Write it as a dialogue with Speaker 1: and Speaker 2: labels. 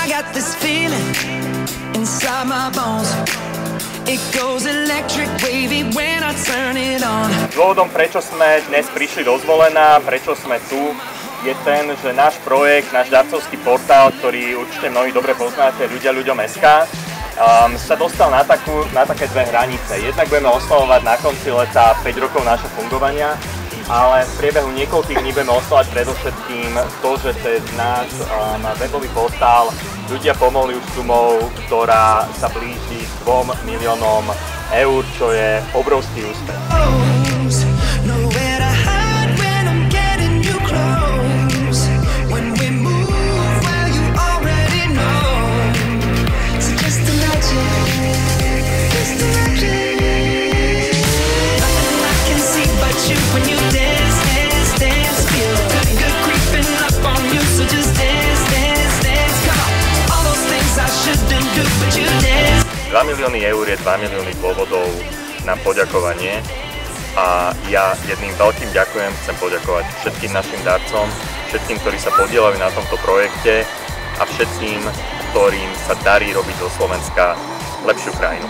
Speaker 1: got this feeling inside my bones. It goes electric wavy when I turn it on.
Speaker 2: Dôvodom, prečo sme dnes prišli do Zvolena, prečo sme tu, je ten, že náš projekt, náš darcovský portál, ktorý určite mnohí dobre poznáte, ľuďom.sk, sa dostal na také dve hranice. Jednak budeme oslavovať na konci leta 5 rokov nášho fungovania, ale v priebehu niekoľkých dní budeme oslavovať predovšetkým to, že cez náš webový portál ľudia pomohli už sumou, ktorá sa blíži 2 miliónom eur, čo je obrovský úspech. $2 milióny eur je 2 milióny dôvodov na poďakovanie a ja jedným veľkým ďakujem chcem poďakovať všetkým našim darcom, všetkým, ktorí sa podieľajú na tomto projekte a všetkým, ktorým sa darí robiť zo Slovenska lepšiu krajinu.